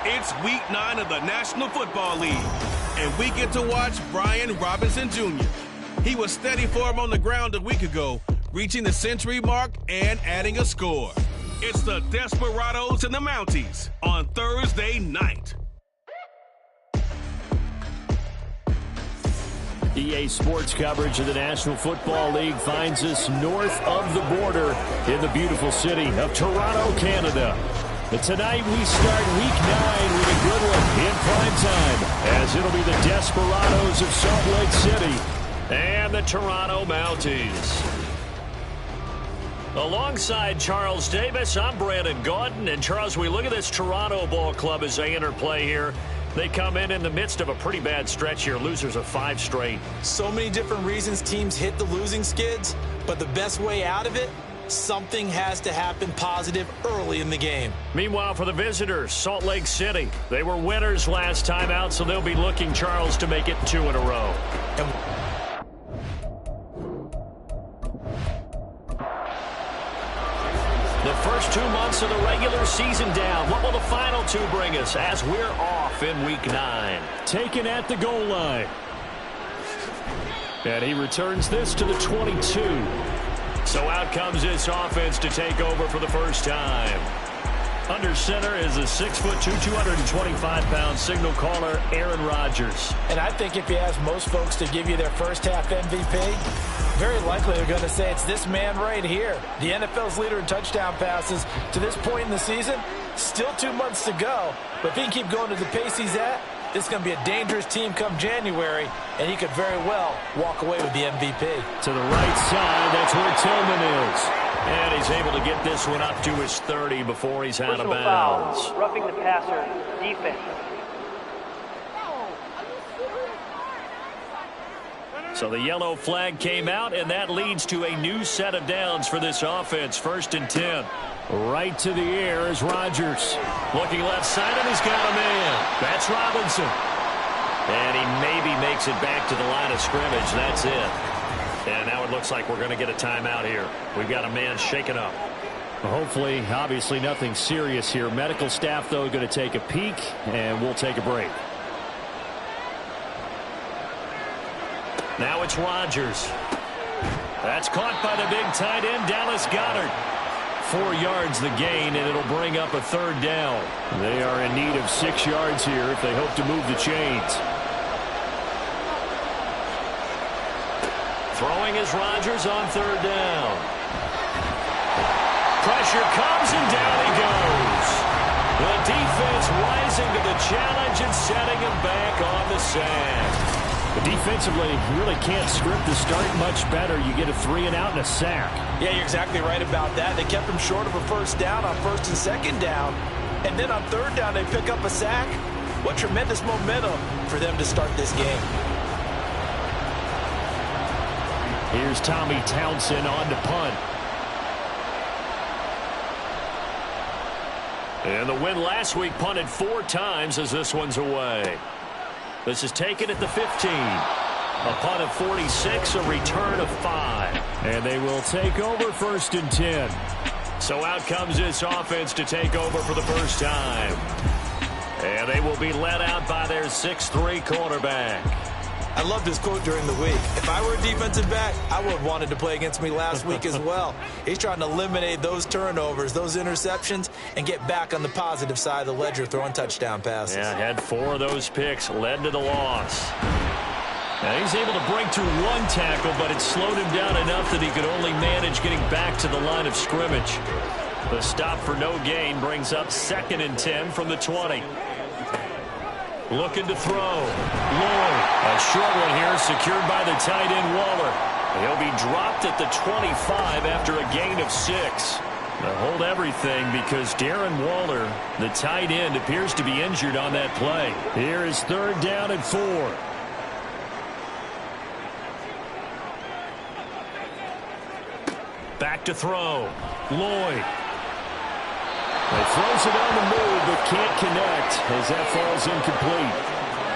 It's Week 9 of the National Football League, and we get to watch Brian Robinson Jr. He was steady for him on the ground a week ago, reaching the century mark and adding a score. It's the Desperados and the Mounties on Thursday night. EA Sports coverage of the National Football League finds us north of the border in the beautiful city of Toronto, Canada. But tonight we start Week 9 with a good one in prime time, as it'll be the Desperados of Salt Lake City and the Toronto Mounties. Alongside Charles Davis, I'm Brandon Gaudin. And Charles, we look at this Toronto Ball Club as they enter play here. They come in the midst of a pretty bad stretch here, losers of 5 straight. So many different reasons teams hit the losing skids, but the best way out of it, something has to happen positive early in the game. Meanwhile, for the visitors, Salt Lake City, they were winners last time out, so they'll be looking, Charles, to make it 2 in a row. The first 2 months of the regular season down. What will the final 2 bring us as we're off in Week 9? Taken at the goal line. And he returns this to the 22. So out comes this offense to take over for the first time. Under center is a 6'2", 225-pound signal caller, Aaron Rodgers. And I think if you ask most folks to give you their first half MVP, very likely they're going to say it's this man right here. The NFL's leader in touchdown passes to this point in the season. Still 2 months to go. But if he can keep going to the pace he's at, this is going to be a dangerous team come January, and he could very well walk away with the MVP. To the right side, that's where Tillman is. And he's able to get this one up to his 30 before he's out of bounds. Foul, roughing the passer, defense. So the yellow flag came out, and that leads to a new set of downs for this offense. 1st and 10. Right to the air is Rodgers. Looking left side, and he's got a man. That's Robinson. And he maybe makes it back to the line of scrimmage. That's it. And now it looks like we're going to get a timeout here. We've got a man shaken up. Hopefully, obviously nothing serious here. Medical staff, though, going to take a peek, and we'll take a break. Now it's Rodgers. That's caught by the big tight end, Dallas Goedert. 4 yards the gain, and it'll bring up a 3rd down. They are in need of 6 yards here if they hope to move the chains. Throwing is Rodgers on 3rd down. Pressure comes, and down he goes. The defense rising to the challenge and setting him back on the sack. Defensively, you really can't script the start much better. You get a 3 and out and a sack. Yeah, you're exactly right about that. They kept him short of a 1st down on 1st and 2nd down. And then on 3rd down, they pick up a sack. What tremendous momentum for them to start this game. Here's Tommy Townsend on to punt. And the win last week punted 4 times as this one's away. This is taken at the 15. A punt of 46, a return of 5. And they will take over 1st and 10. So out comes this offense to take over for the first time. And they will be led out by their 6'3" quarterback. I love this quote during the week. If I were a defensive back, I would have wanted to play against me last week as well. He's trying to eliminate those turnovers, those interceptions, and get back on the positive side of the ledger throwing touchdown passes. Yeah, had 4 of those picks, led to the loss. Now he's able to break through 1 tackle, but it slowed him down enough that he could only manage getting back to the line of scrimmage. The stop for no gain brings up 2nd and 10 from the 20. Looking to throw. Lloyd. A short one here, secured by the tight end Waller. He'll be dropped at the 25 after a gain of 6. Now hold everything because Darren Waller, the tight end, appears to be injured on that play. Here is 3rd down and 4. Back to throw. Lloyd. He throws it on the move, but can't connect as that falls incomplete.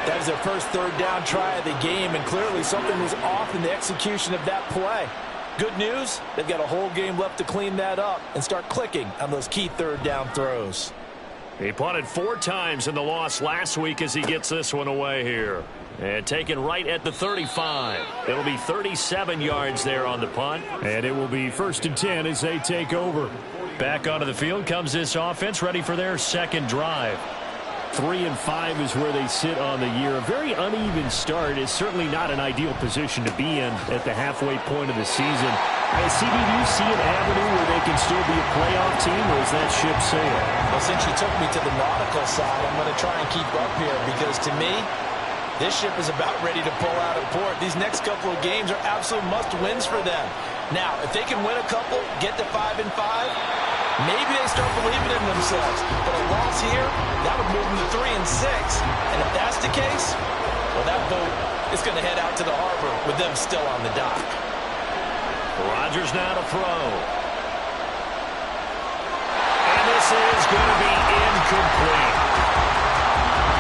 That is their first 3rd down try of the game, and clearly something was off in the execution of that play. Good news, they've got a whole game left to clean that up and start clicking on those key 3rd down throws. He punted 4 times in the loss last week as he gets this one away here. And taken right at the 35. It'll be 37 yards there on the punt. And it will be 1st and 10 as they take over. Back onto the field comes this offense, ready for their second drive. 3 and 5 is where they sit on the year. A very uneven start is certainly not an ideal position to be in at the halfway point of the season. CD, do you see an avenue where they can still be a playoff team, or is that ship sailed? Well, since you took me to the nautical side, I'm going to try and keep up here because to me, this ship is about ready to pull out of port. These next couple of games are absolute must-wins for them. Now, if they can win a couple, get to 5 and 5, maybe they start believing in themselves. But a loss here, that would move them to 3 and 6. And if that's the case, well, that boat is going to head out to the harbor with them still on the dock. Rodgers now to throw. And this is going to be incomplete.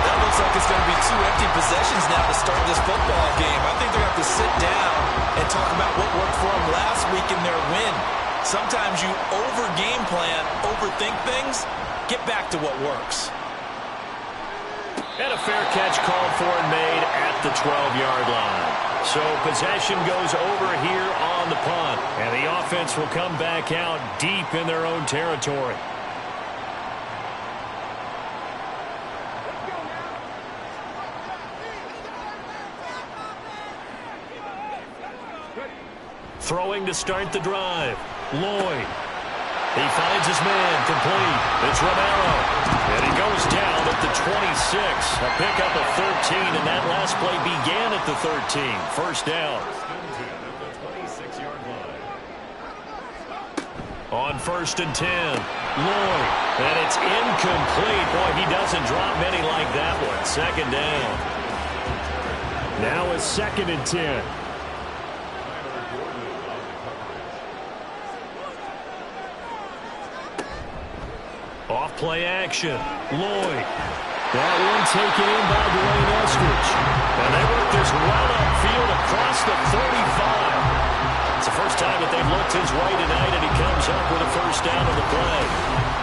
That looks like it's going to be 2 empty possessions now to start this football game. I think they're going to have to sit down and talk about what worked for them last week in their win. Sometimes you over-game plan, overthink things, get back to what works. And a fair catch called for and made at the 12-yard line. So possession goes over here on the punt. And the offense will come back out deep in their own territory. Throwing to start the drive. Lloyd. He finds his man, complete. It's Romero. And he goes down at the 26. A pickup of 13, and that last play began at the 13. First down. On 1st and 10, Lloyd. And it's incomplete. Boy, he doesn't drop many like that one. Second down. Now a 2nd and 10. Off play action. Lloyd. That one taken in by Dwayne Eskridge. And they work this run upfield across the 35. It's the first time that they've looked his way tonight, and he comes up with a first down on the play.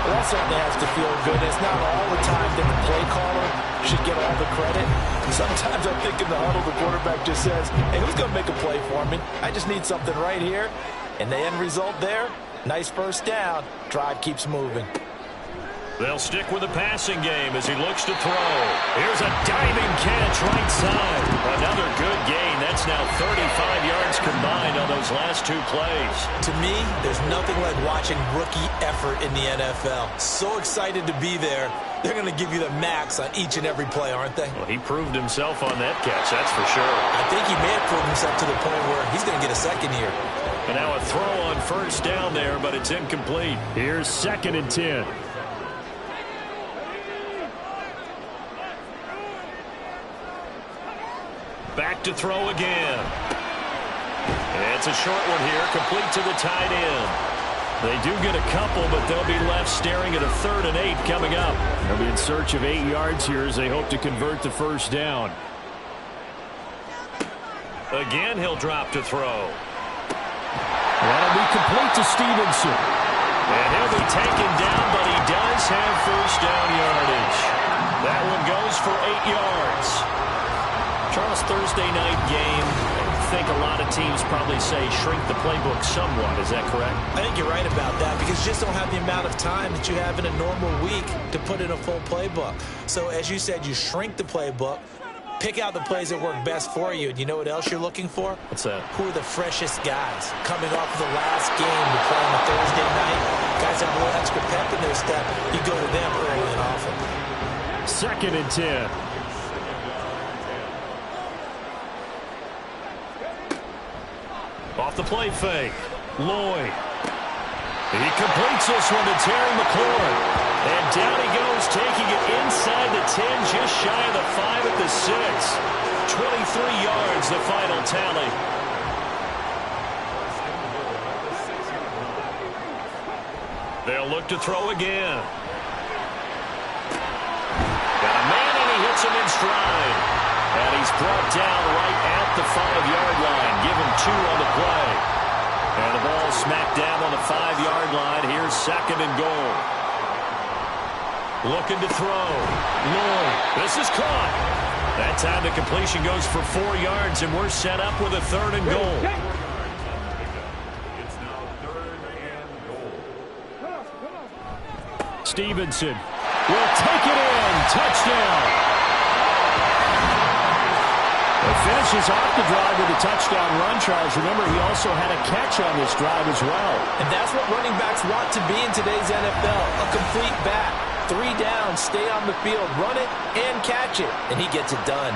Well, that certainly has to feel good. It's not all the time that the play caller should get all the credit. Sometimes I think in the huddle, the quarterback just says, hey, who's going to make a play for me? I just need something right here. And the end result there, nice first down. Drive keeps moving. They'll stick with the passing game as he looks to throw. Here's a diving catch right side. Another good gain. That's now 35 yards combined on those last 2 plays. To me, there's nothing like watching rookie effort in the NFL. So excited to be there. They're going to give you the max on each and every play, aren't they? Well, he proved himself on that catch, that's for sure. I think he may have proved himself to the point where he's going to get a second here. And now a throw on first down there, but it's incomplete. Here's 2nd and 10. Back to throw again. It's a short one here, complete to the tight end. They do get a couple, but they'll be left staring at a 3rd and 8 coming up. They'll be in search of 8 yards here as they hope to convert the first down. Again, he'll drop to throw. That'll be complete to Stevenson. And he'll be taken down, but he does have first down yardage. That one goes for 8 yards. Charles, Thursday night game, I think a lot of teams probably say shrink the playbook somewhat. Is that correct? I think you're right about that because you just don't have the amount of time that you have in a normal week to put in a full playbook. So as you said, you shrink the playbook, pick out the plays that work best for you. And you know what else you're looking for? What's that? Who are the freshest guys coming off of the last game to play on a Thursday night? Guys have a little extra pep in their step. You go to them early and often. 2nd and 10. Off the play fake. Lloyd. He completes this one to Terry McLaurin. And down he goes, taking it inside the 10, just shy of the 5 at the 6. 23 yards, the final tally. They'll look to throw again. Got a man, and he hits him in stride. And he's brought down right at the 5-yard line. Give him 2 on the play. And the ball smacked down on the 5-yard line. Here's 2nd and goal. Looking to throw. Lloyd. This is caught. That time the completion goes for 4 yards, and we're set up with a 3rd and goal. It's now 3rd and goal. Stevenson will take it in. Touchdown. It finishes off the drive with a touchdown run, Charles. Remember, he also had a catch on this drive as well. And that's what running backs want to be in today's NFL, a complete back. 3 down, stay on the field, run it, and catch it. And he gets it done.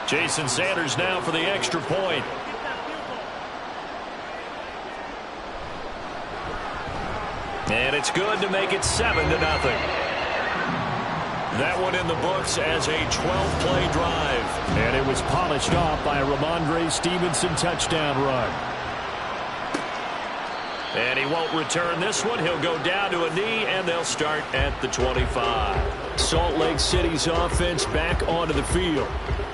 Jason Sanders now for the extra point. And it's good to make it 7-0. That one in the books as a 12-play drive. And it was polished off by a Ramondre Stevenson touchdown run. And he won't return this one. He'll go down to a knee, and they'll start at the 25. Salt Lake City's offense back onto the field.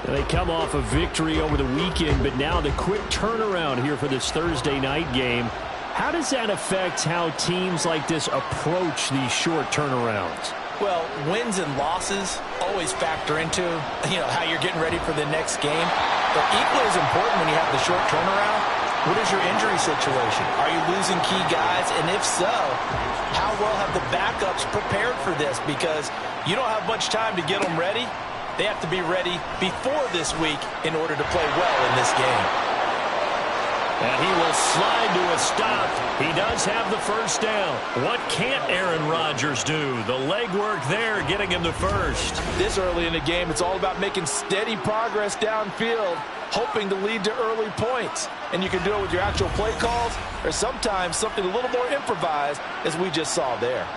And they come off a victory over the weekend, but now the quick turnaround here for this Thursday night game. How does that affect how teams like this approach these short turnarounds? Well, wins and losses always factor into, how you're getting ready for the next game. But equally as important when you have the short turnaround, what is your injury situation? Are you losing key guys? And if so, how well have the backups prepared for this? Because you don't have much time to get them ready. They have to be ready before this week in order to play well in this game. And he will slide to a stop. He does have the first down. What can't Aaron Rodgers do? The legwork there getting him the first. This early in the game, it's all about making steady progress downfield, hoping to lead to early points. And you can do it with your actual play calls or sometimes something a little more improvised, as we just saw there.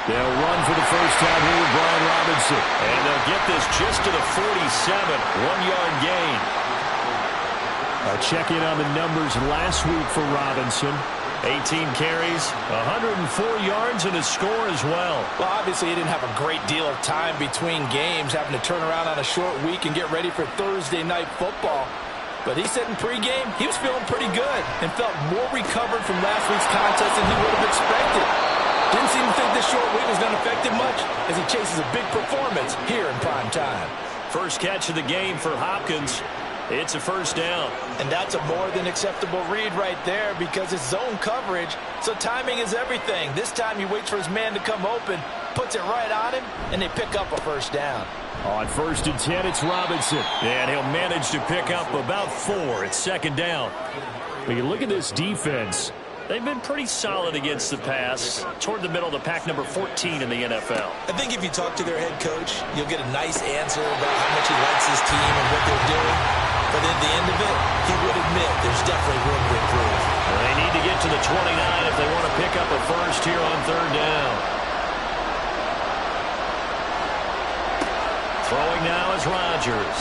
They'll run for the first time here with Brian Robinson. And they'll get this just to the 47. 1-yard gain. A check-in on the numbers last week for Robinson. 18 carries, 104 yards, and a score as well. Well, obviously he didn't have a great deal of time between games, having to turn around on a short week and get ready for Thursday night football. But he said in pregame he was feeling pretty good and felt more recovered from last week's contest than he would have expected. Didn't seem to think this short week was going to affect him much as he chases a big performance here in prime time. First catch of the game for Hopkins. It's a first down. And that's a more than acceptable read right there because it's zone coverage, so timing is everything. This time he waits for his man to come open, puts it right on him, and they pick up a first down. On 1st and 10, it's Robinson. And he'll manage to pick up about 4. It's 2nd down. When you look at this defense, they've been pretty solid against the pass, toward the middle of the pack, number 14 in the NFL. I think if you talk to their head coach, you'll get a nice answer about how much he likes his team and what they're doing. But at the end of it, he would admit there's definitely room to improve. Well, they need to get to the 29 if they want to pick up a first here on 3rd down. Throwing now is Rodgers.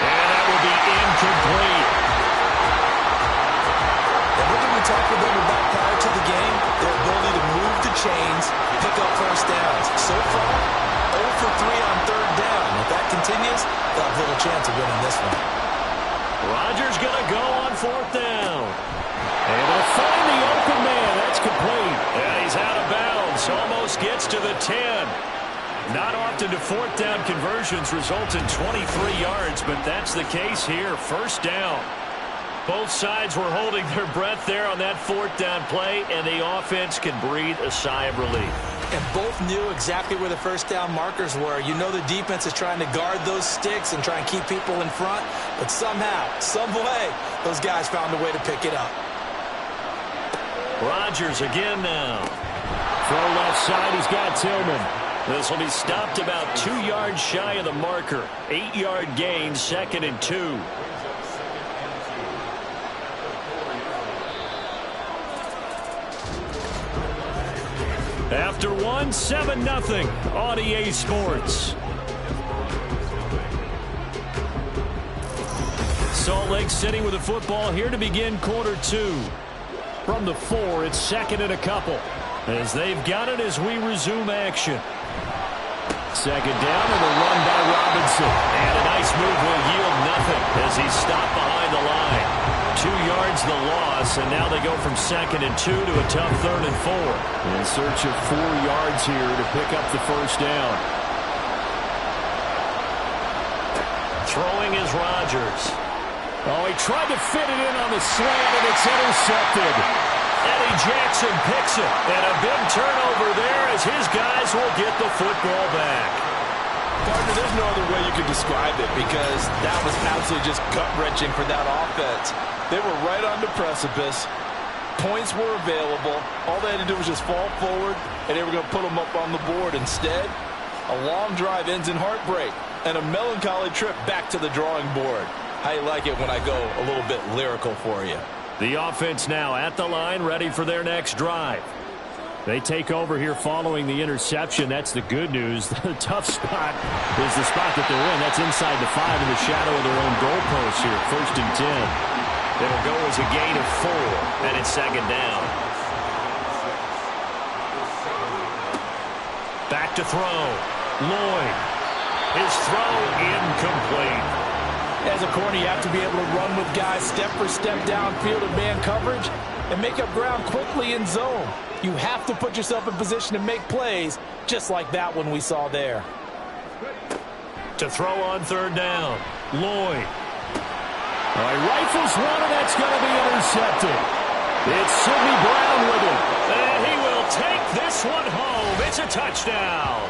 And that will be incomplete. What did we talk with them about prior to the game? Their ability to move the chains, pick up first downs. So far, 0 for 3 on 3rd down. If that continues, they'll have little chance of winning this one. Rodgers going to go on 4th down. And they'll find the open man. That's complete. And he's out of bounds. Almost gets to the 10. Not often do 4th down conversions result in 23 yards, but that's the case here. First down. Both sides were holding their breath there on that 4th down play, and the offense can breathe a sigh of relief. And both knew exactly where the first down markers were. You know the defense is trying to guard those sticks and try and keep people in front, but somehow, some way, those guys found a way to pick it up. Rodgers again now. Throw left side, he's got Tillman. This will be stopped about 2 yards shy of the marker. 8-yard gain, 2nd and 2. After 1, 7-0 on EA Sports. Salt Lake City with the football here to begin quarter 2. From the 4, it's 2nd and a couple. As they've got it as we resume action. 2nd down and a run by Robinson. Stevenson. And a nice move will yield nothing as he's stopped behind the line. 2 yards the loss, and now they go from 2nd and 2 to a tough 3rd and 4. In search of 4 yards here to pick up the first down. Throwing is Rodgers. Oh, he tried to fit it in on the slant, and it's intercepted. Eddie Jackson picks it, and a big turnover there as his guys will get the football back. Partner, there's no other way you could describe it because that was absolutely just gut-wrenching for that offense. They were right on the precipice. Points were available. All they had to do was just fall forward, and they were going to put them up on the board. Instead, a long drive ends in heartbreak and a melancholy trip back to the drawing board. How you like it when I go a little bit lyrical for you? The offense now at the line, ready for their next drive. They take over here following the interception. That's the good news. The tough spot is the spot that they're in. That's inside the 5 in the shadow of their own goalpost here. 1st and 10. It'll go as a gain of 4, and it's 2nd down. Back to throw. Lloyd. His throw incomplete. As a corner, you have to be able to run with guys step for step downfield in man coverage and make up ground quickly in zone. You have to put yourself in position to make plays, just like that one we saw there. To throw on 3rd down, Lloyd. He rifles one, and that's going to be intercepted. It's Sidney Brown with it. And he will take this one home. It's a touchdown.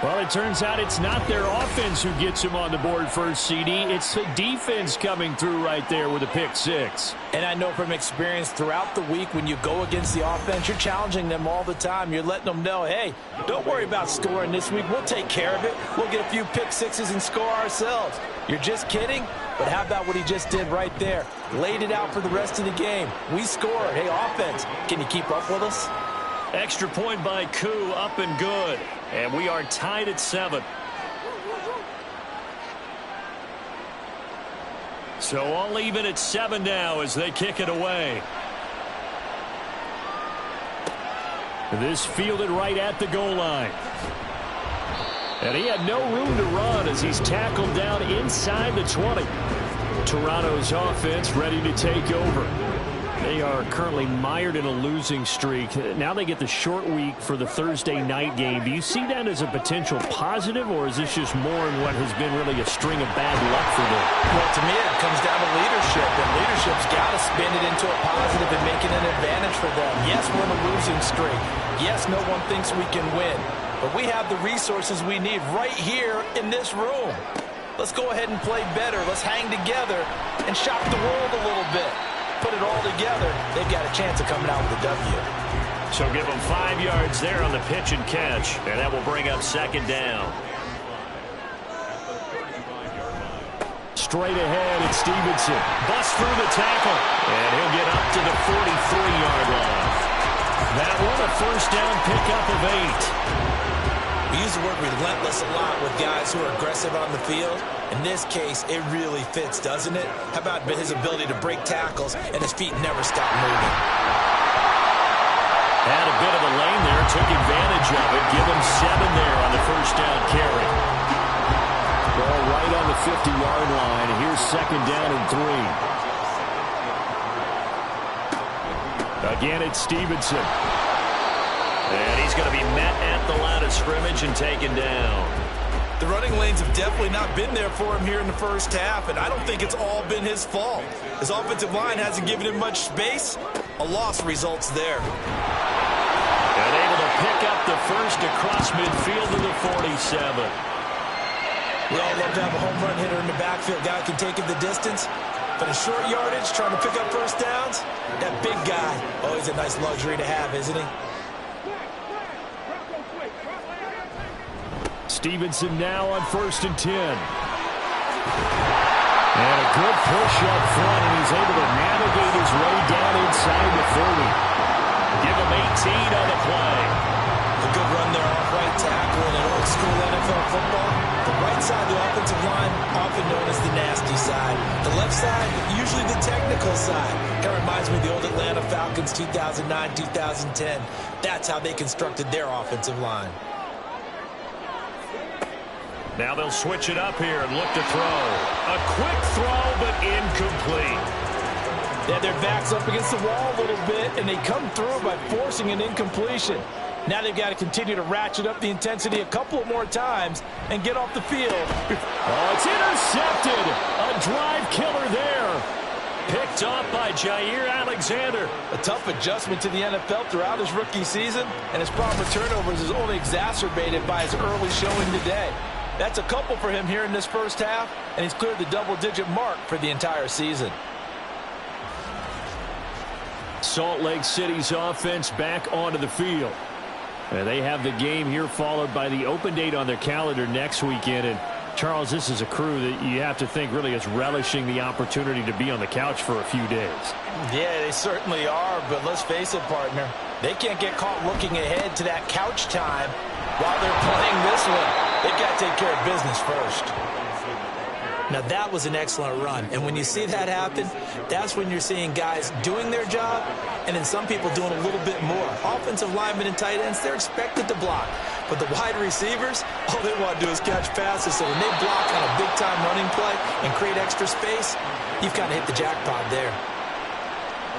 Well, it turns out it's not their offense who gets him on the board first, CD. It's the defense coming through right there with a pick 6. And I know from experience throughout the week when you go against the offense, you're challenging them all the time. You're letting them know, hey, don't worry about scoring this week. We'll take care of it. We'll get a few pick 6s and score ourselves. You're just kidding? But how about what he just did right there? Laid it out for the rest of the game. We scored. Hey, offense, can you keep up with us? Extra point by Koo, up and good. And we are tied at 7. So all even at 7 now as they kick it away. This fielded right at the goal line. And he had no room to run as he's tackled down inside the 20. Toronto's offense ready to take over. They are currently mired in a losing streak. Now they get the short week for the Thursday night game. Do you see that as a potential positive, or is this just more in what has been really a string of bad luck for them? Well, to me, it comes down to leadership, and leadership's got to spin it into a positive and make it an advantage for them. Yes, we're in a losing streak. Yes, no one thinks we can win, but we have the resources we need right here in this room. Let's go ahead and play better. Let's hang together and shock the world a little bit. Put it all together, they've got a chance of coming out with a W. So give them 5 yards there on the pitch and catch, and that will bring up 2nd down. Straight ahead, it's Stevenson. Busts through the tackle, and he'll get up to the 43-yard line. That one, a 1st down pickup of 8. We use the word relentless a lot with guys who are aggressive on the field. In this case, it really fits, doesn't it? How about his ability to break tackles and his feet never stop moving? Had a bit of a lane there, took advantage of it. Give him 7 there on the 1st down carry. Ball right on the 50-yard line. Here's 2nd down and 3. Again, it's Stevenson. And he's going to be met at the line of scrimmage and taken down. The running lanes have definitely not been there for him here in the first half, and I don't think it's all been his fault. His offensive line hasn't given him much space. A loss results there. And able to pick up the first across midfield to the 47. We all love to have a home run hitter in the backfield. Guy can take it the distance. But a short yardage, trying to pick up first downs, that big guy, always a nice luxury to have, isn't he? Stevenson now on 1st and 10. And a good push up front, and he's able to navigate his way down inside the 40. Give him 18 on the play. A good run there off right tackle in an old school NFL football. The right side of the offensive line, often known as the nasty side. The left side, usually the technical side. Kind of reminds me of the old Atlanta Falcons 2009-2010. That's how they constructed their offensive line. Now they'll switch it up here and look to throw. A quick throw, but incomplete. They had their backs up against the wall a little bit, and they come through by forcing an incompletion. Now they've got to continue to ratchet up the intensity a couple more times and get off the field. Oh, it's intercepted. A drive killer there. Picked off by Jair Alexander. A tough adjustment to the NFL throughout his rookie season, and his problem with turnovers is only exacerbated by his early showing today. That's a couple for him here in this first half, and he's cleared the double-digit mark for the entire season. Salt Lake City's offense back onto the field. And they have the game here followed by the open date on their calendar next weekend. And Charles, this is a crew that you have to think really is relishing the opportunity to be on the couch for a few days. Yeah, they certainly are, but let's face it, partner. They can't get caught looking ahead to that couch time while they're playing this one. They've got to take care of business first. Now, that was an excellent run. And when you see that happen, that's when you're seeing guys doing their job and then some people doing a little bit more. Offensive linemen and tight ends, they're expected to block. But the wide receivers, all they want to do is catch passes. So when they block on a big-time running play and create extra space, you've got to hit the jackpot there.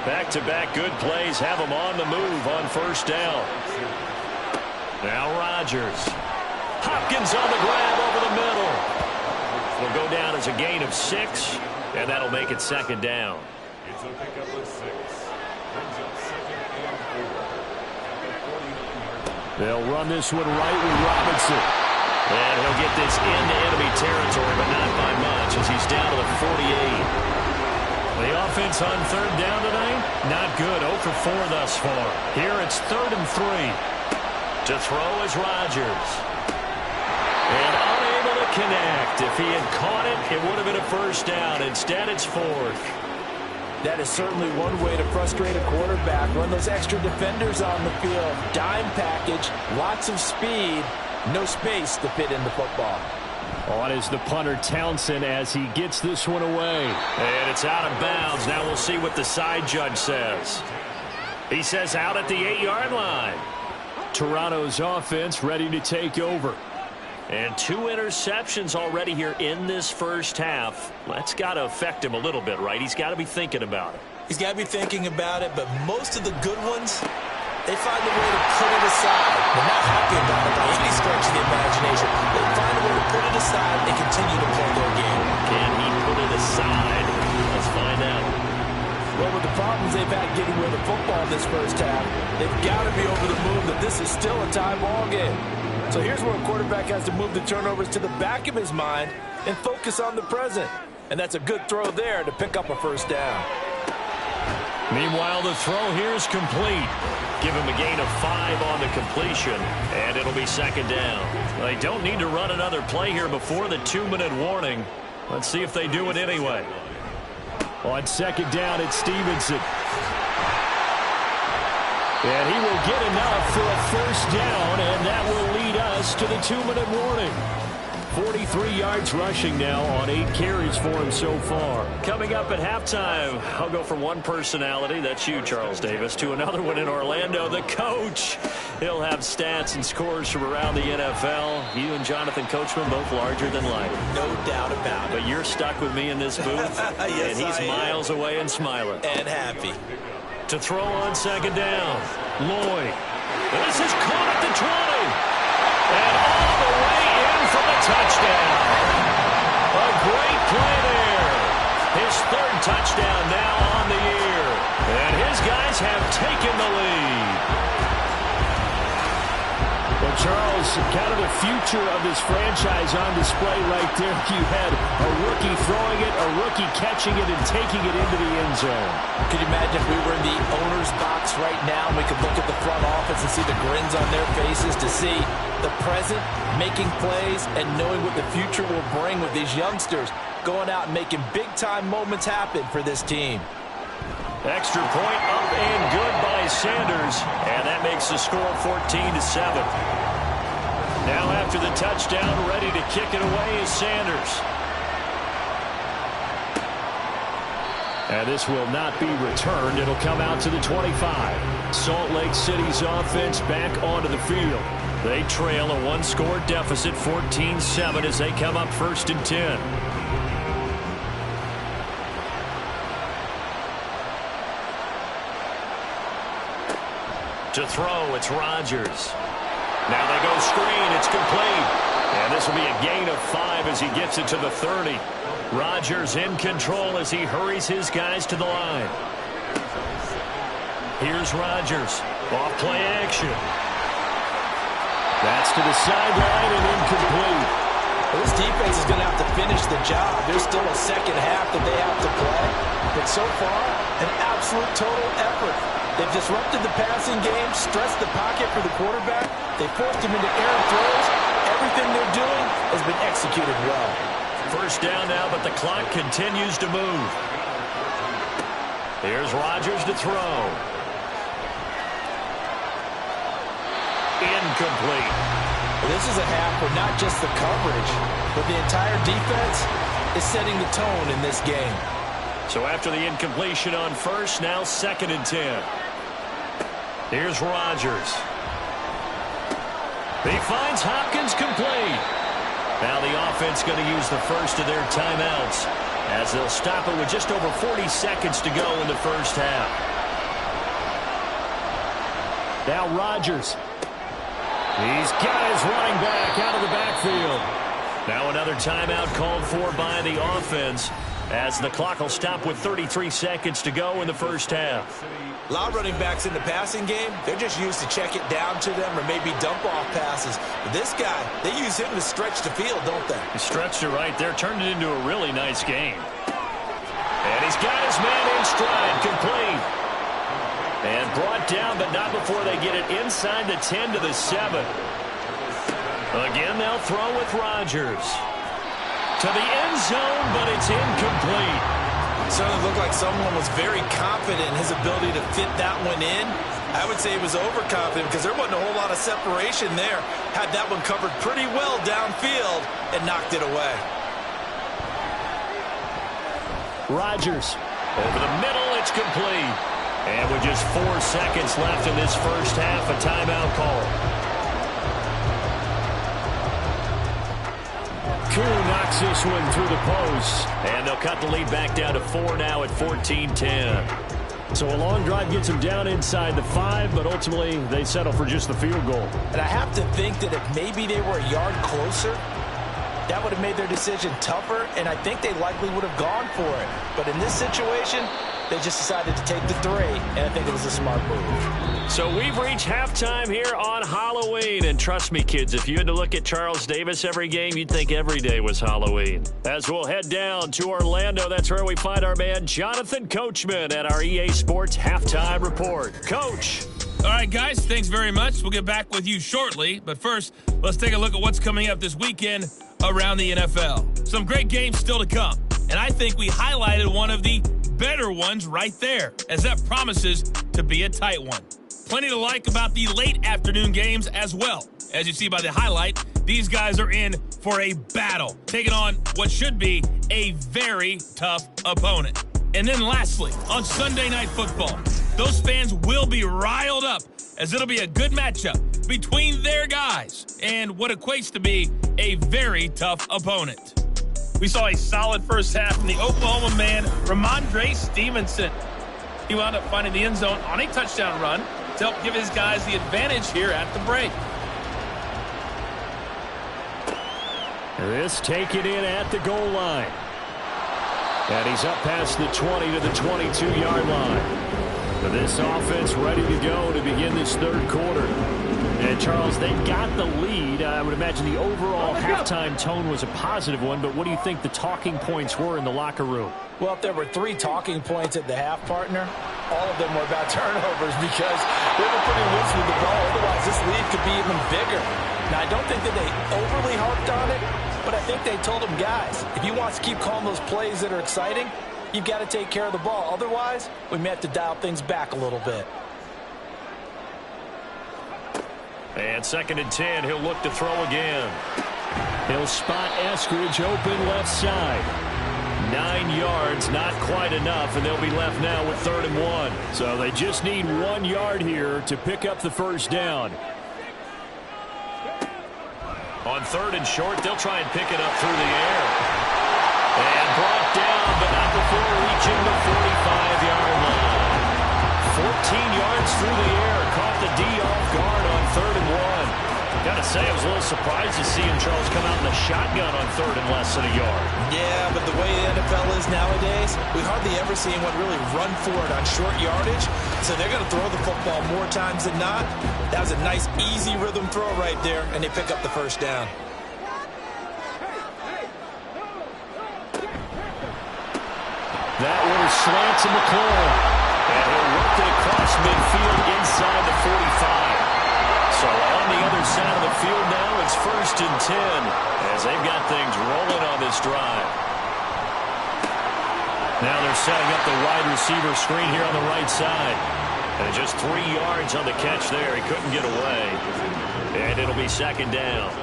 Back-to-back good plays have them on the move on first down. Now Rodgers. Hopkins on the grab over the middle. Will go down as a gain of 6, and that'll make it second down. It's a pickup of 6. Brings up 2nd and 4. They'll run this one right with Robinson. And he'll get this into enemy territory, but not by much as he's down to the 48. The offense on third down tonight, not good. 0 for 4 thus far. Here it's 3rd and 3. To throw is Rodgers. And unable to connect. If he had caught it, it would have been a first down. Instead, it's 4th. That is certainly one way to frustrate a quarterback. Run those extra defenders on the field. Dime package, lots of speed, no space to fit in the football. On is the punter Townsend as he gets this one away. And it's out of bounds. Now we'll see what the side judge says. He says out at the 8-yard line. Toronto's offense ready to take over. And 2 interceptions already here in this first half. That's got to affect him a little bit, right? He's got to be thinking about it. He's got to be thinking about it, but most of the good ones, they find a way to put it aside. They're not happy about it by any stretch of the imagination. They find a way to put it aside and continue to play their game. Can he put it aside? Let's find out. Well, with the problems they've had getting rid of the football this first half, they've got to be over the moon that this is still a tie ball game. So here's where a quarterback has to move the turnovers to the back of his mind and focus on the present. And that's a good throw there to pick up a first down. Meanwhile, the throw here is complete. Give him a gain of 5 on the completion, and it'll be second down. They don't need to run another play here before the 2-minute warning. Let's see if they do it anyway. On second down, it's Stevenson. And he will get enough for a first down, and that will lead us to the 2-minute warning. 43 yards rushing now on 8 carries for him so far. Coming up at halftime, I'll go from one personality, that's you, Charles Davis, to another one in Orlando, the coach. He'll have stats and scores from around the NFL. You and Jonathan Coachman both larger than life. No doubt about it. But you're stuck with me in this booth, yes, and he's miles away and smiling. And happy. To throw on second down, Lloyd. This is caught at the 20. And all the way in for the touchdown. A great play there. His 3rd touchdown now on the year. And his guys have taken the lead. Well, Charles, kind of the future of this franchise on display right there. You had a rookie throwing it, a rookie catching it, and taking it into the end zone. Could you imagine if we were in the owner's box right now and we could look at the front office and see the grins on their faces to see the present, making plays, and knowing what the future will bring with these youngsters going out and making big-time moments happen for this team. Extra point up and good by Sanders, and that makes the score 14-7. Now after the touchdown, ready to kick it away is Sanders. And this will not be returned. It'll come out to the 25. Salt Lake City's offense back onto the field. They trail a one-score deficit, 14-7, as they come up 1st and 10. To throw, it's Rodgers. Now they go screen. It's complete. And this will be a gain of 5 as he gets it to the 30. Rodgers in control as he hurries his guys to the line. Here's Rodgers. Off play action. That's to the sideline and incomplete. Well, this defense is going to have to finish the job. There's still a second half that they have to play. But so far, an absolute total effort. They've disrupted the passing game, stressed the pocket for the quarterback. They forced him into errant throws. Everything they're doing has been executed well. First down now, but the clock continues to move. Here's Rodgers to throw. Incomplete. Well, this is a half where not just the coverage, but the entire defense is setting the tone in this game. So after the incompletion on first, now 2nd and 10. Here's Rodgers. He finds Hopkins complete. Now the offense going to use the first of their timeouts as they'll stop it with just over 40 seconds to go in the first half. Now Rodgers. He's got his running back out of the backfield. Now another timeout called for by the offense as the clock will stop with 33 seconds to go in the first half. A lot of running backs in the passing game, they're just used to check it down to them or maybe dump-off passes. But this guy, they use him to stretch the field, don't they? He stretched it right there, turned it into a really nice game. And he's got his man in stride, complete. And brought down, but not before they get it inside the 10 to the 7. Again, they'll throw with Rodgers. To the end zone, but it's incomplete. It certainly looked like someone was very confident in his ability to fit that one in. I would say he was overconfident because there wasn't a whole lot of separation there. Had that one covered pretty well downfield and knocked it away. Rodgers. Over the middle, it's complete. And with just 4 seconds left in this first half, a timeout call. Kuhn knocks this one through the post. And they'll cut the lead back down to 4 now at 14-10. So a long drive gets them down inside the 5, but ultimately they settle for just the field goal. And I have to think that if maybe they were a yard closer, that would have made their decision tougher, and I think they likely would have gone for it. But in this situation, they just decided to take the 3, and I think it was a smart move. So we've reached halftime here on Halloween. And trust me, kids, if you had to look at Charles Davis every game, you'd think every day was Halloween. As we'll head down to Orlando, that's where we find our man Jonathan Coachman at our EA Sports Halftime Report. Coach. All right, guys, thanks very much. We'll get back with you shortly. But first, let's take a look at what's coming up this weekend around the NFL. Some great games still to come. And I think we highlighted one of the better ones right there, as that promises to be a tight one. Plenty to like about the late afternoon games as well. As you see by the highlight, these guys are in for a battle, taking on what should be a very tough opponent. And then lastly, on Sunday Night Football, those fans will be riled up as it'll be a good matchup between their guys and what equates to be a very tough opponent. We saw a solid first half from the Oklahoma man, Ramondre Stevenson. He wound up finding the end zone on a touchdown run to help give his guys the advantage here at the break. This taken in at the goal line. And he's up past the 20 to the 22-yard line. But this offense ready to go to begin this third quarter. And, Charles, they got the lead. I would imagine the overall halftime tone was a positive one, but what do you think the talking points were in the locker room? Well, if there were 3 talking points at the half, partner, all of them were about turnovers because they were pretty loose with the ball. Otherwise, this lead could be even bigger. Now, I don't think that they overly harped on it, but I think they told them, guys, if you want to keep calling those plays that are exciting, you've got to take care of the ball. Otherwise, we may have to dial things back a little bit. And 2nd and 10, he'll look to throw again. He'll spot Eskridge open left side. 9 yards, not quite enough, and they'll be left now with 3rd and 1. So they just need 1 yard here to pick up the first down. On 3rd and short, they'll try and pick it up through the air. And brought down, but not before reaching the 45-yard line. 14 yards through the air. Caught the D off guard on 3rd and 1. Gotta say, I was a little surprised to see him, Charles, come out in the shotgun on 3rd and less than a yard. Yeah, but the way the NFL is nowadays, we hardly ever see anyone really run for it on short yardage. So they're going to throw the football more times than not. That was a nice, easy rhythm throw right there, and they pick up the first down. That one slants to McLaurin. And he'll work it across midfield inside the 45. So on the other side of the field now, it's 1st and 10 as they've got things rolling on this drive. Now they're setting up the wide receiver screen here on the right side. And just 3 yards on the catch there. He couldn't get away. And it'll be 2nd down.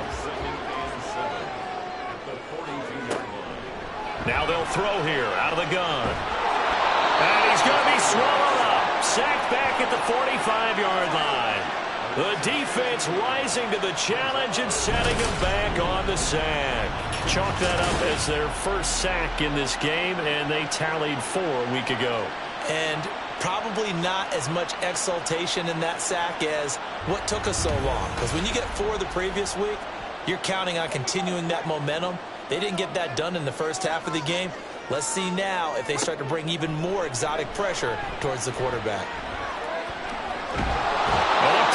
Now they'll throw here out of the gun. And he's going to be swallowed up. Sacked back at the 45-yard line. The defense rising to the challenge and setting him back on the sack. Chalk that up as their first sack in this game, and they tallied 4 a week ago. And probably not as much exultation in that sack as what took us so long. Because when you get 4 the previous week, you're counting on continuing that momentum. They didn't get that done in the first half of the game. Let's see now if they start to bring even more exotic pressure towards the quarterback.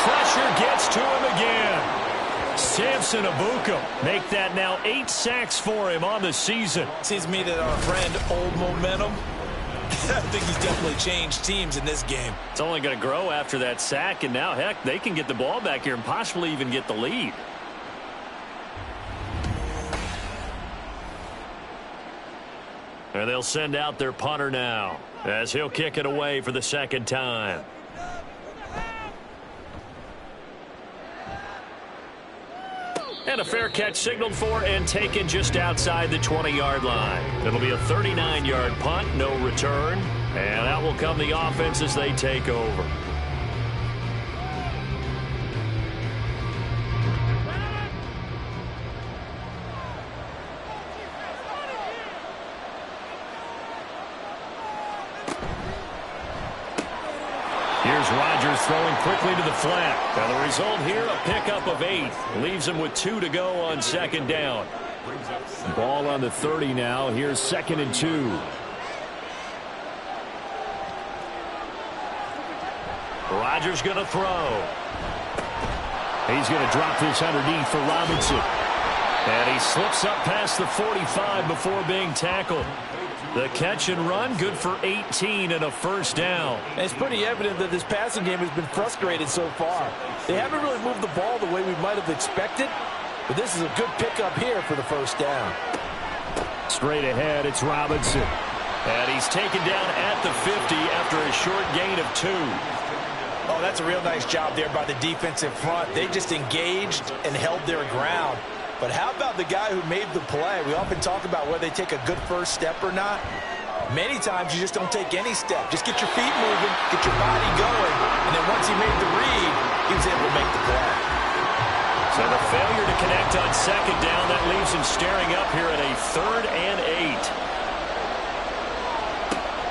Pressure gets to him again. Samson Abuka make that now 8 sacks for him on the season. Seems to me that our friend Old Momentum, I think he's definitely changed teams in this game. It's only going to grow after that sack, and now, heck, they can get the ball back here and possibly even get the lead. And they'll send out their punter now as he'll kick it away for the 2nd time. And a fair catch signaled for and taken just outside the 20-yard line. It'll be a 39-yard punt, no return. And out will come the offense as they take over. Here's Rodgers throwing quickly to the flat. Now the result here, a pickup of 8. Leaves him with 2 to go on 2nd down. Ball on the 30 now. Here's 2nd and 2. Rodgers going to throw. He's going to drop this underneath for Robinson. And he slips up past the 45 before being tackled. The catch and run, good for 18 and a first down. And it's pretty evident that this passing game has been frustrated so far. They haven't really moved the ball the way we might have expected, but this is a good pickup here for the first down. Straight ahead, it's Robinson. And he's taken down at the 50 after a short gain of 2. Oh, that's a real nice job there by the defensive front. They just engaged and held their ground. But how about the guy who made the play? We often talk about whether they take a good first step or not. Many times you just don't take any step. Just get your feet moving, get your body going, and then once he made the read, he was able to make the play. So the failure to connect on 2nd down, that leaves him staring up here at a 3rd and 8.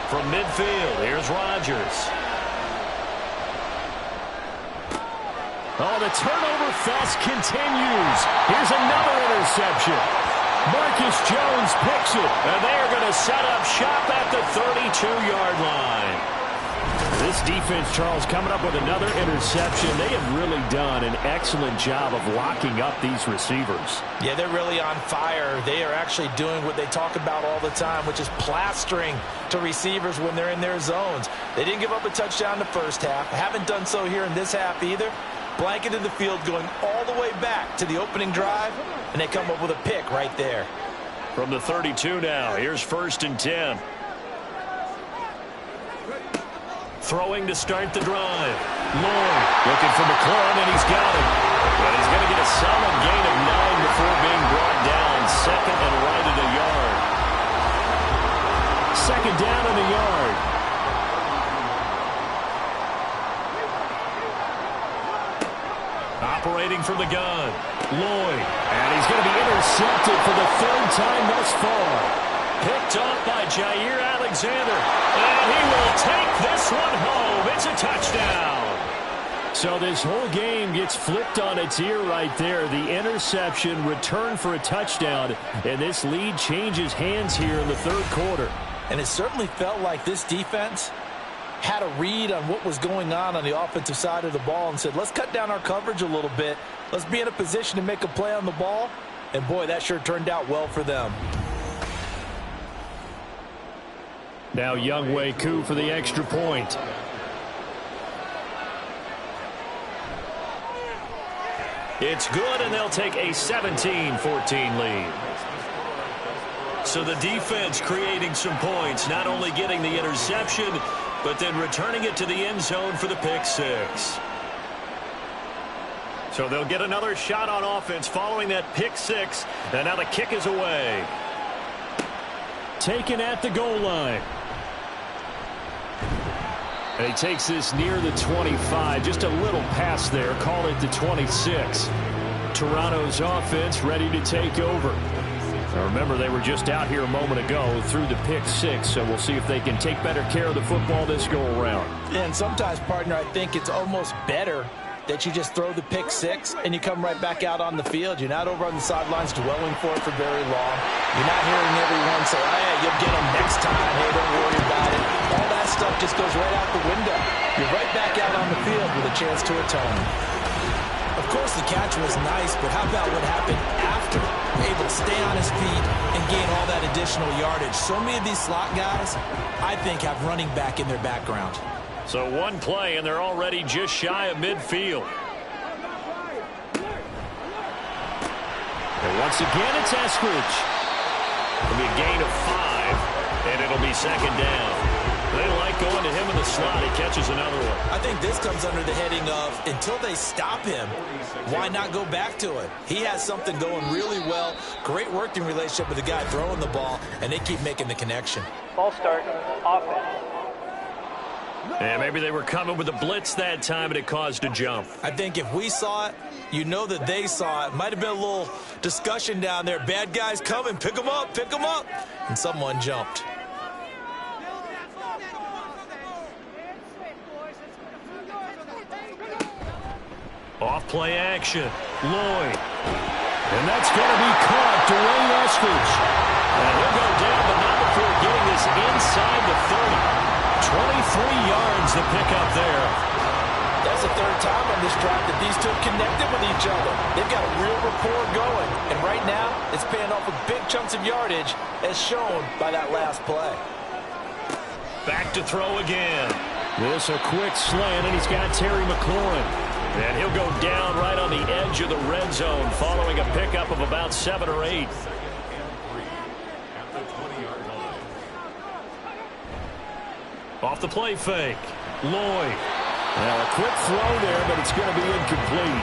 From midfield, here's Rodgers. Oh, the turnover fest continues. Here's another interception. Marcus Jones picks it, and they're going to set up shop at the 32-yard line. This defense, Charles, coming up with another interception. They have really done an excellent job of locking up these receivers. Yeah, they're really on fire. They are actually doing what they talk about all the time, which is plastering to receivers when they're in their zones. They didn't give up a touchdown in the first half. Haven't done so here in this half either. Blanketed the field going all the way back to the opening drive, and they come up with a pick right there. From the 32 now, here's 1st and 10. Throwing to start the drive. Lloyd looking for McLaurin, and he's got him. But he's going to get a solid gain of 9 before being brought down. 2nd and right at a yard. 2nd down and a yard. Operating from the gun. Lloyd. And he's going to be intercepted for the third time thus far. Picked off by Jair Alexander. And he will take this one home. It's a touchdown. So this whole game gets flipped on its ear right there. The interception, return for a touchdown, and this lead changes hands here in the third quarter. And it certainly felt like this defense had a read on what was going on the offensive side of the ball and said, let's cut down our coverage a little bit. Let's be in a position to make a play on the ball. And, boy, that sure turned out well for them. Now Younghoe Koo for the extra point. It's good, and they'll take a 17-14 lead. So the defense creating some points, not only getting the interception, but then returning it to the end zone for the pick six. So they'll get another shot on offense following that pick six, and now the kick is away. Taken at the goal line. And he takes this near the 25, just a little pass there, call it the 26. Toronto's offense ready to take over. Now remember, they were just out here a moment ago through the pick six, so we'll see if they can take better care of the football this go-around. And sometimes, partner, I think it's almost better that you just throw the pick six and you come right back out on the field. You're not over on the sidelines dwelling for it for very long. You're not hearing everyone say, oh, yeah, you'll get them next time. Hey, don't worry about it. All that stuff just goes right out the window. You're right back out on the field with a chance to atone. Of course, the catch was nice, but how about what happened after? Able to stay on his feet and gain all that additional yardage. So many of these slot guys, I think, have running back in their background. So one play, and they're already just shy of midfield. And once again, it's Eskridge. It'll be a gain of 5, and it'll be second down. They like going to him in the slot. He catches another one. I think this comes under the heading of, until they stop him, why not go back to it? He has something going really well. Great working relationship with the guy throwing the ball, and they keep making the connection. Ball start, offense. And maybe they were coming with a blitz that time, and it caused a jump. I think if we saw it, you know that they saw it. Might have been a little discussion down there. Bad guys coming. Pick them up. Pick them up. And someone jumped. Off play action. Lloyd. And that's going to be caught. Dwayne Eskridge. And he'll go down, but not before getting this inside the 30. 23 yards to pick up there. That's the third time on this drive that these two have connected with each other. They've got a real rapport going. And right now, it's paying off with big chunks of yardage, as shown by that last play. Back to throw again. This a quick slant, and he's got Terry McLaurin. And he'll go down right on the edge of the red zone following a pickup of about 7 or 8. Off the play fake. Lloyd. Now a quick throw there, but it's going to be incomplete.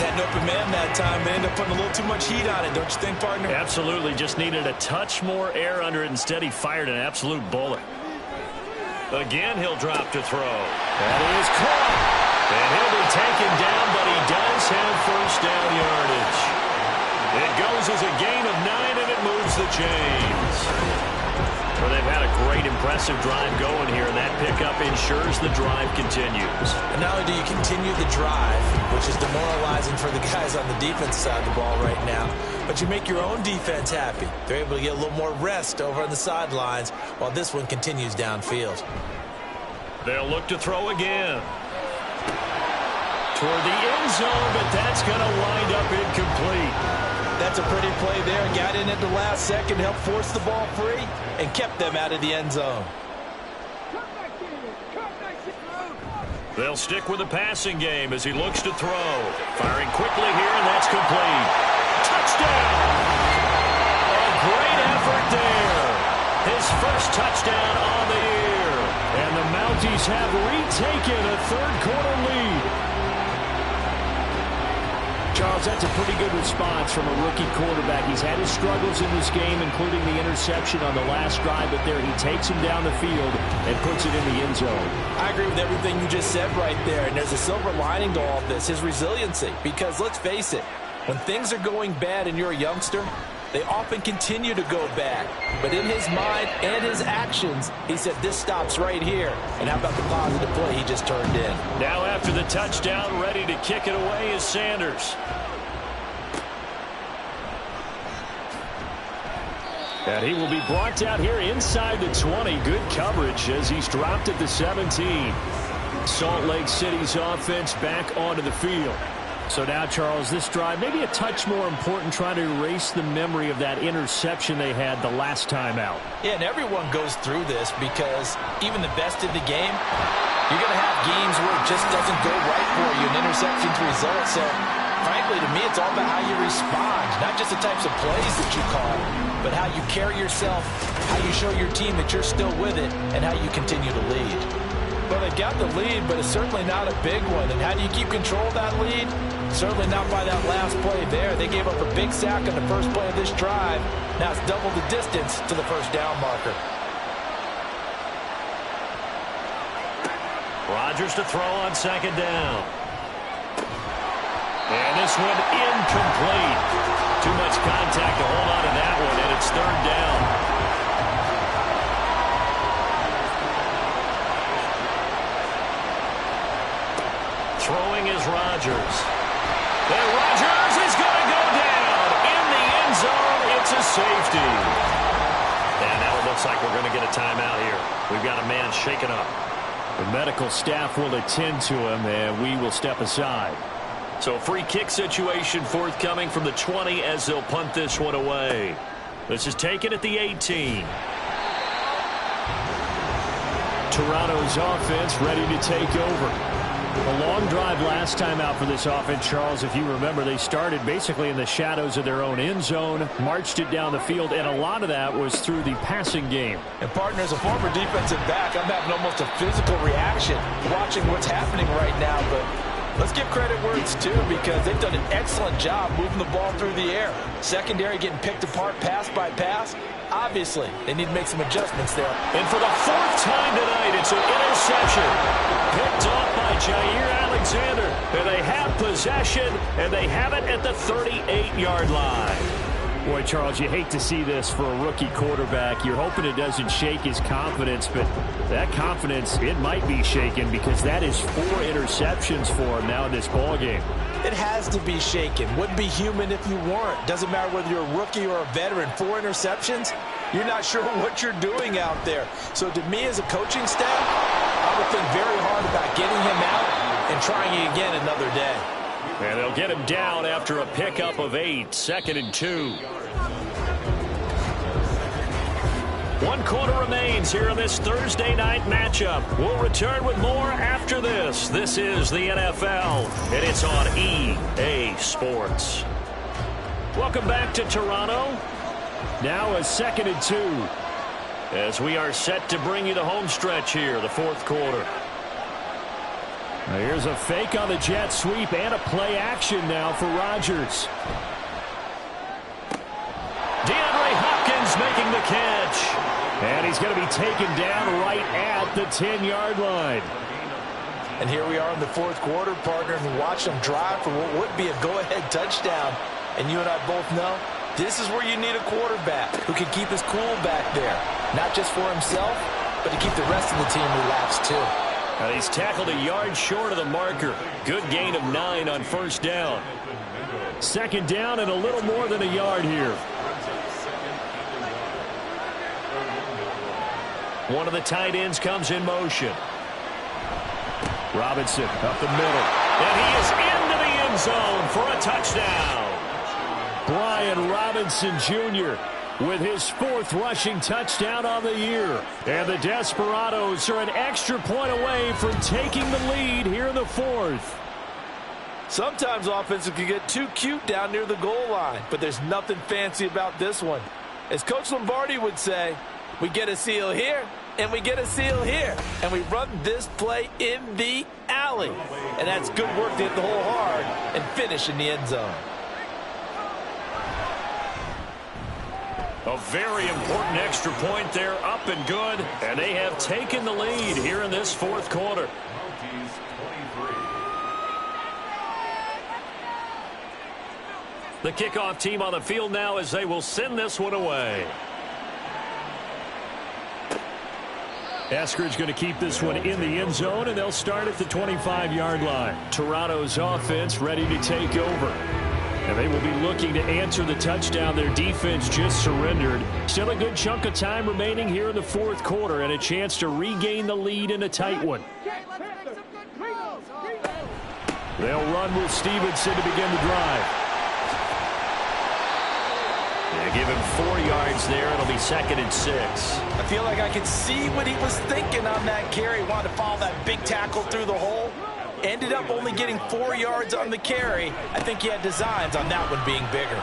Had an open man that time, but ended up putting a little too much heat on it, don't you think, partner? Absolutely. Just needed a touch more air under it. Instead, he fired an absolute bullet. Again, he'll drop to throw. That is caught. And he'll be taken down, but he does have first down yardage. It goes as a gain of 9, and it moves the chains. Well, they've had a great, impressive drive going here, and that pickup ensures the drive continues. And not only do you continue the drive, which is demoralizing for the guys on the defense side of the ball right now, but you make your own defense happy. They're able to get a little more rest over on the sidelines while this one continues downfield. They'll look to throw again. Toward the end zone, but that's going to wind up incomplete. That's a pretty play there. Got in at the last second, helped force the ball free, and kept them out of the end zone. They'll stick with the passing game as he looks to throw. Firing quickly here, and that's complete. Touchdown! A great effort there. His first touchdown on the year. And the Mounties have retaken a third-quarter lead. Charles, that's a pretty good response from a rookie quarterback. He's had his struggles in this game, including the interception on the last drive, but there he takes him down the field and puts it in the end zone. I agree with everything you just said right there, and there's a silver lining to all of this, his resiliency. Because let's face it, when things are going bad and you're a youngster, they often continue to go bad. But in his mind and his actions, he said, this stops right here. And how about the positive play he just turned in? Now after the touchdown, ready to kick it away is Sanders. And he will be brought down here inside the 20. Good coverage as he's dropped at the 17. Salt Lake City's offense back onto the field. So now, Charles, this drive, maybe a touch more important, trying to erase the memory of that interception they had the last time out. Yeah, and everyone goes through this because even the best in the game, you're going to have games where it just doesn't go right for you, an interception's result. So, frankly, to me, it's all about how you respond, not just the types of plays that you call, but how you carry yourself, how you show your team that you're still with it, and how you continue to lead. Well, they got the lead, but it's certainly not a big one. And how do you keep control of that lead? Certainly not by that last play there. They gave up a big sack on the first play of this drive. Now it's double the distance to the first down marker. Rodgers to throw on second down. And this one incomplete. Too much contact to hold on to that one, and it's third down. Throwing is Rodgers. And Rodgers is going to go down in the end zone. It's a safety. And now it looks like we're going to get a timeout here. We've got a man shaken up. The medical staff will attend to him, and we will step aside. So free kick situation forthcoming from the 20 as they'll punt this one away. This is taken at the 18. Toronto's offense ready to take over. A long drive last time out for this offense, Charles. If you remember, they started basically in the shadows of their own end zone, marched it down the field, and a lot of that was through the passing game. And, partner, as a former defensive back, I'm having almost a physical reaction watching what's happening right now. But let's give credit where it's due because they've done an excellent job moving the ball through the air. Secondary getting picked apart pass by pass. Obviously, they need to make some adjustments there. And for the fourth time tonight, it's an interception. Picked off by Jair Alexander. And they have possession, and they have it at the 38-yard line. Boy, Charles, you hate to see this for a rookie quarterback. You're hoping it doesn't shake his confidence, but that confidence, it might be shaken because that is 4 interceptions for him now in this ballgame. It has to be shaken. Wouldn't be human if you weren't. Doesn't matter whether you're a rookie or a veteran. 4 interceptions, you're not sure what you're doing out there. So to me as a coaching staff, I would think very hard about getting him out and trying it again another day. And they'll get him down after a pickup of 8, 2nd and 2. 1 quarter remains here in this Thursday night matchup. We'll return with more after this. This is the NFL, and it's on EA Sports. Welcome back to Toronto. Now a 2nd and 2 as we are set to bring you the home stretch here, the 4th quarter. Now here's a fake on the jet sweep and a play action now for Rodgers. DeAndre Hopkins making the catch. And he's going to be taken down right at the 10-yard line. And here we are in the 4th quarter, partner, and watch them drive for what would be a go-ahead touchdown. And you and I both know this is where you need a quarterback who can keep his cool back there. Not just for himself, but to keep the rest of the team relaxed too. He's tackled a yard short of the marker. Good gain of 9 on first down. 2nd down and a little more than a yard here. One of the tight ends comes in motion. Robinson up the middle. And he is into the end zone for a touchdown. Brian Robinson Jr. with his 4th rushing touchdown on the year. And the Desperados are an extra point away from taking the lead here in the 4th. Sometimes offenses can get too cute down near the goal line, but there's nothing fancy about this one. As Coach Lombardi would say, we get a seal here, And we get a seal here. And we run this play in the alley. And that's good work to hit the hole hard and finish in the end zone. A very important extra point there, up and good. And they have taken the lead here in this fourth quarter. Mounties 23. The kickoff team on the field now as they will send this one away. Eskridge going to keep this one in the end zone, and they'll start at the 25-yard line. Toronto's offense ready to take over. And they will be looking to answer the touchdown their defense just surrendered. Still a good chunk of time remaining here in the fourth quarter and a chance to regain the lead in a tight one. They'll run with Stevenson to begin the drive. They give him 4 yards there. It'll be 2nd and 6. I feel like I could see what he was thinking on that carry. He wanted to follow that big tackle through the hole. Ended up only getting 4 yards on the carry. I think he had designs on that one being bigger.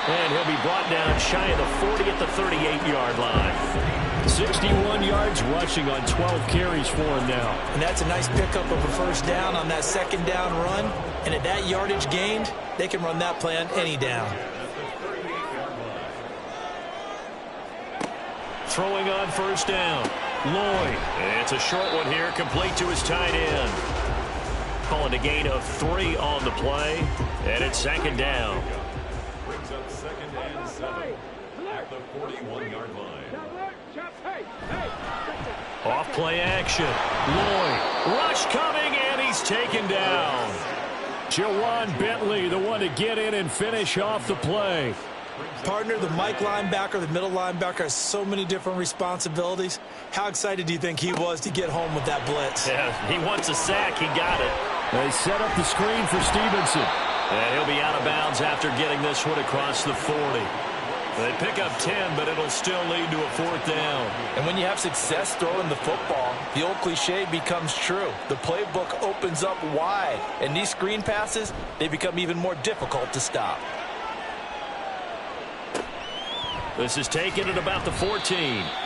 And he'll be brought down shy of the 40 at the 38-yard line. 61 yards rushing on 12 carries for him now. And that's a nice pickup of a first down on that second down run. And at that yardage gained, they can run that play on any down. Throwing on first down. Lloyd. It's a short one here, complete to his tight end. Calling a gain of 3 on the play. And it's 2nd down. Brings up 2nd and 7 at the 41-yard line. Off play action. Lloyd. Rush coming, and he's taken down. Jawan Bentley, the one to get in and finish off the play. Partner, the Mike linebacker, the middle linebacker, has so many different responsibilities. How excited do you think he was to get home with that blitz? Yeah, he wants a sack. He got it. They set up the screen for Stevenson. And he'll be out of bounds after getting this one across the 40. They pick up 10, but it'll still lead to a 4th down. And when you have success throwing the football, the old cliche becomes true. The playbook opens up wide, and these screen passes, they become even more difficult to stop. This is taken at about the 14.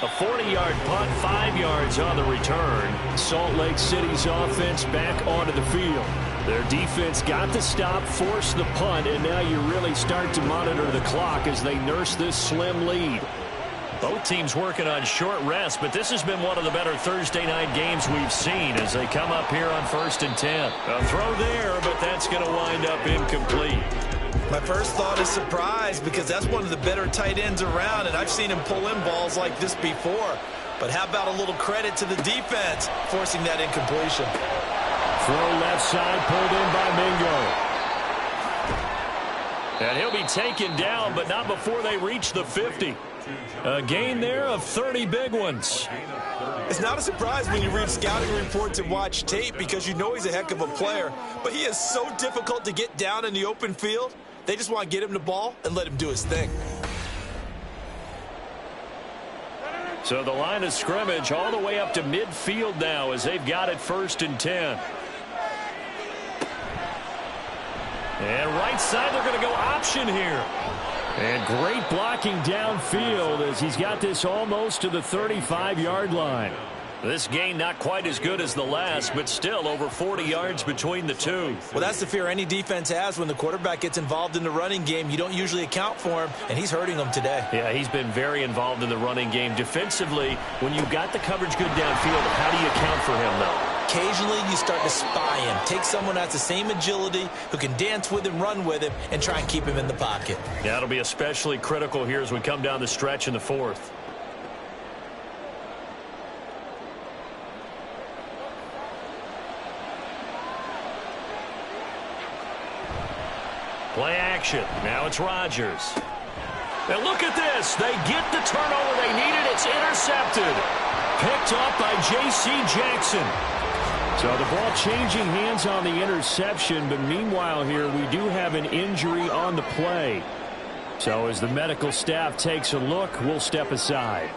A 40-yard punt, 5 yards on the return. Salt Lake City's offense back onto the field. Their defense got the stop, forced the punt, and now you really start to monitor the clock as they nurse this slim lead. Both teams working on short rest, but this has been one of the better Thursday night games we've seen as they come up here on 1st and 10. A throw there, but that's going to wind up incomplete. My first thought is surprise because that's one of the better tight ends around, and I've seen him pull in balls like this before. But how about a little credit to the defense forcing that incompletion? Throw left side, pulled in by Mingo. And he'll be taken down, but not before they reach the 50. A gain there of 30 big ones. It's not a surprise when you read scouting reports and watch tape because you know he's a heck of a player. But he is so difficult to get down in the open field. They just want to get him the ball and let him do his thing. So the line of scrimmage all the way up to midfield now as they've got it 1st and 10. And right side, they're going to go option here. And great blocking downfield as he's got this almost to the 35-yard line. This gain not quite as good as the last, but still over 40 yards between the two. Well, that's the fear any defense has when the quarterback gets involved in the running game. You don't usually account for him, and he's hurting them today. Yeah, he's been very involved in the running game. Defensively, when you've got the coverage good downfield, how do you account for him, though? Occasionally, you start to spy him. Take someone that has the same agility, who can dance with him, run with him, and try and keep him in the pocket. Yeah, it'll be especially critical here as we come down the stretch in the 4th. Play action. Now it's Rodgers. And look at this. They get the turnover they needed. It's intercepted. Picked up by J.C. Jackson. So the ball changing hands on the interception, but meanwhile here we do have an injury on the play. So as the medical staff takes a look, we'll step aside.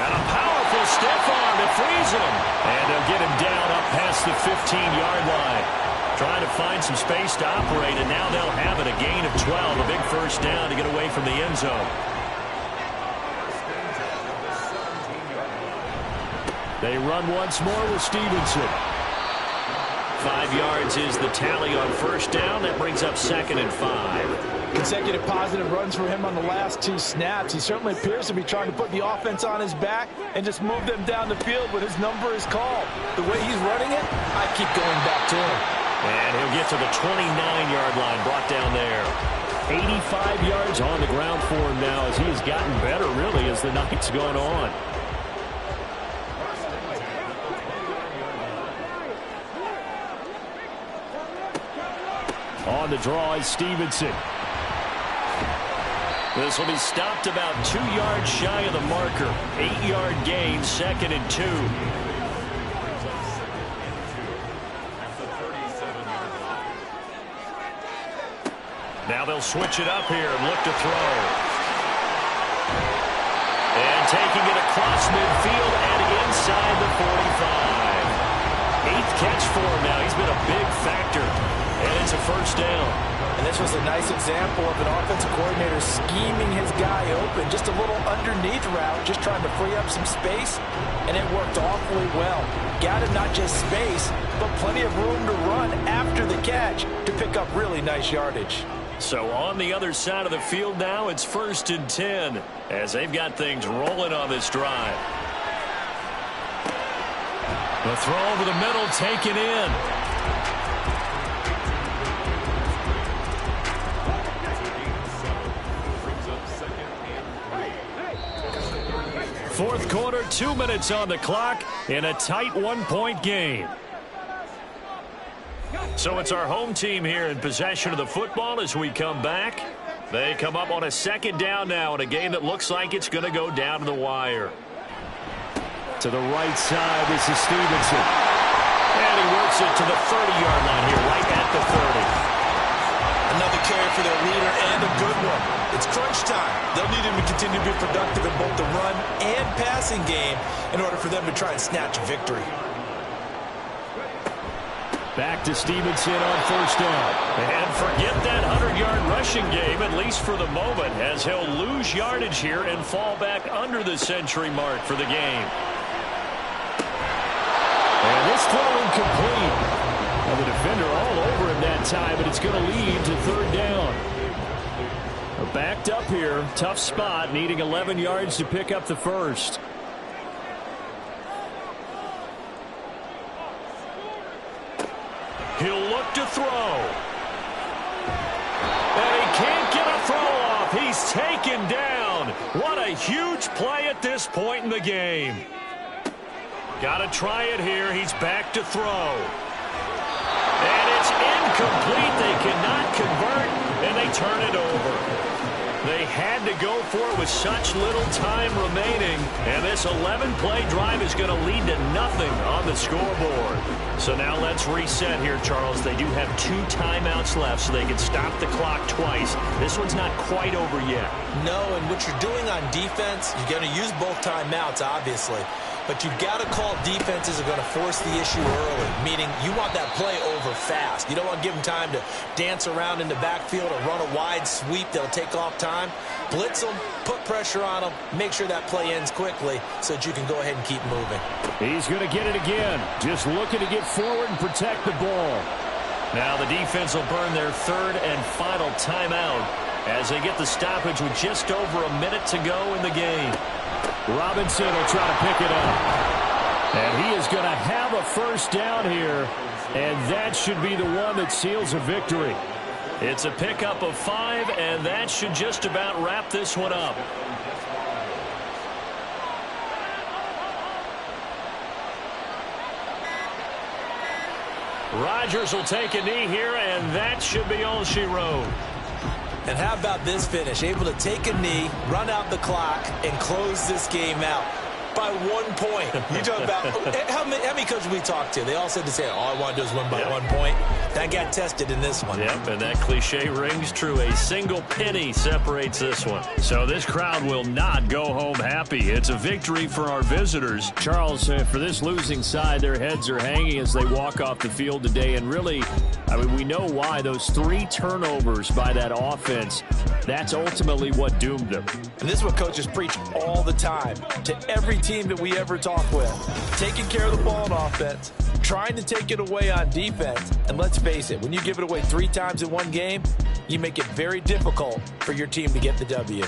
And a powerful stiff arm that frees him. And they'll get him down up past the 15-yard line. Trying to find some space to operate, and now they'll have it. A gain of 12, a big first down to get away from the end zone. They run once more with Stevenson. 5 yards is the tally on first down. That brings up 2nd and 5. Consecutive positive runs for him on the last 2 snaps. He certainly appears to be trying to put the offense on his back and just move them down the field when his number is called. The way he's running it, I keep going back to him. And he'll get to the 29-yard line, brought down there. 85 yards on the ground for him now as he has gotten better, really, as the night's gone on. On the draw is Stevenson. This will be stopped about 2 yards shy of the marker. 8-yard gain, 2nd and 2. Now they'll switch it up here and look to throw. And taking it across midfield and inside the 45. 8th catch for him now. He's been a big factor. And it's a first down. And this was a nice example of an offensive coordinator scheming his guy open. Just a little underneath route, just trying to free up some space. And it worked awfully well. Got him not just space, but plenty of room to run after the catch to pick up really nice yardage. So on the other side of the field now, it's 1st and 10 as they've got things rolling on this drive. The throw over the middle, taken in. Fourth quarter, 2 minutes on the clock in a tight 1-point game. So it's our home team here in possession of the football as we come back. They come up on a 2nd down now in a game that looks like it's going to go down to the wire. To the right side, this is Stevenson. And he works it to the 30-yard line here, right at the 30. Another carry for their leader and a good one. It's crunch time. They'll need him to continue to be productive in both the run and passing game in order for them to try and snatch a victory. Back to Stevenson on first down. And forget that 100-yard rushing game, at least for the moment, as he'll lose yardage here and fall back under the century mark for the game. And this throw incomplete. Well, the defender all over him that time, but it's going to lead to 3rd down. We're backed up here. Tough spot, needing 11 yards to pick up the first. He'll look to throw. And he can't get a throw off. He's taken down. What a huge play at this point in the game. Got to try it here. He's back to throw. And it's incomplete. They cannot convert, and they turn it over. They had to go for it with such little time remaining, and this 11-play drive is going to lead to nothing on the scoreboard. So now let's reset here, Charles. They do have 2 timeouts left, so they can stop the clock twice. This one's not quite over yet. No, and what you're doing on defense, you're going to use both timeouts, obviously. But you've got to call defenses are going to force the issue early, meaning you want that play over fast. You don't want to give them time to dance around in the backfield or run a wide sweep that'll take off time. Blitz them, put pressure on them, make sure that play ends quickly so that you can go ahead and keep moving. He's going to get it again, just looking to get forward and protect the ball. Now the defense will burn their 3rd and final timeout as they get the stoppage with just over a minute to go in the game. Robinson will try to pick it up. And he is going to have a first down here, and that should be the one that seals a victory. It's a pickup of 5, and that should just about wrap this one up. Rodgers will take a knee here, and that should be all she wrote. And how about this finish? Able to take a knee, run out the clock, and close this game out. by 1 point. You talk about how many coaches we talked to? They all said the same. All I want to do is win by 1 point. That got tested in this one. Yep, and that cliche rings true. A single penny separates this one. So this crowd will not go home happy. It's a victory for our visitors. Charles, for this losing side, their heads are hanging as they walk off the field today. And really, I mean, we know why. Those 3 turnovers by that offense, that's ultimately what doomed them. And this is what coaches preach all the time to every team that we ever talk with. Taking care of the ball on offense, trying to take it away on defense. And let's face it, when you give it away 3 times in one game, you make it very difficult for your team to get the W.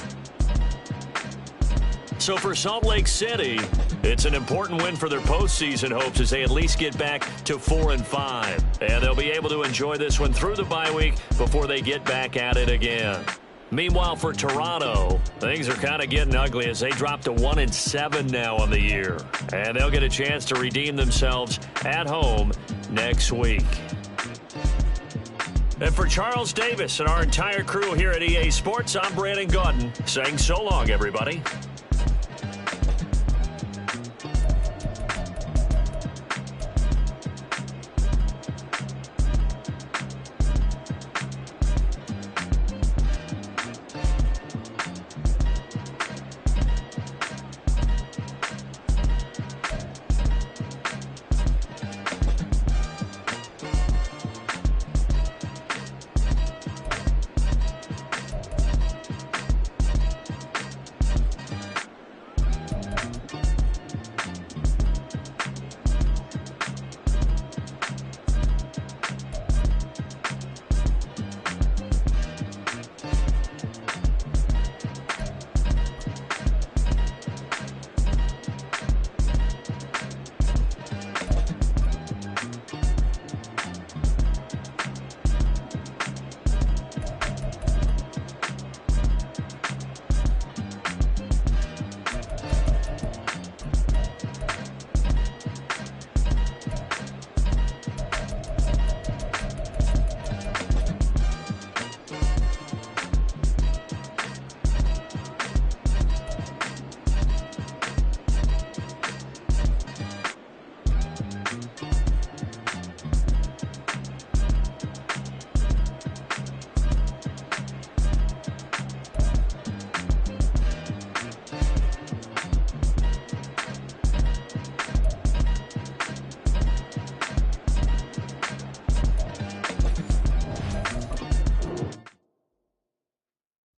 So for Salt Lake City, it's an important win for their postseason hopes as they at least get back to 4-5. And they'll be able to enjoy this one through the bye week before they get back at it again. Meanwhile, for Toronto, things are kind of getting ugly as they drop to 1-7 now on the year. And they'll get a chance to redeem themselves at home next week. And for Charles Davis and our entire crew here at EA Sports, I'm Brandon Gaudin saying so long, everybody.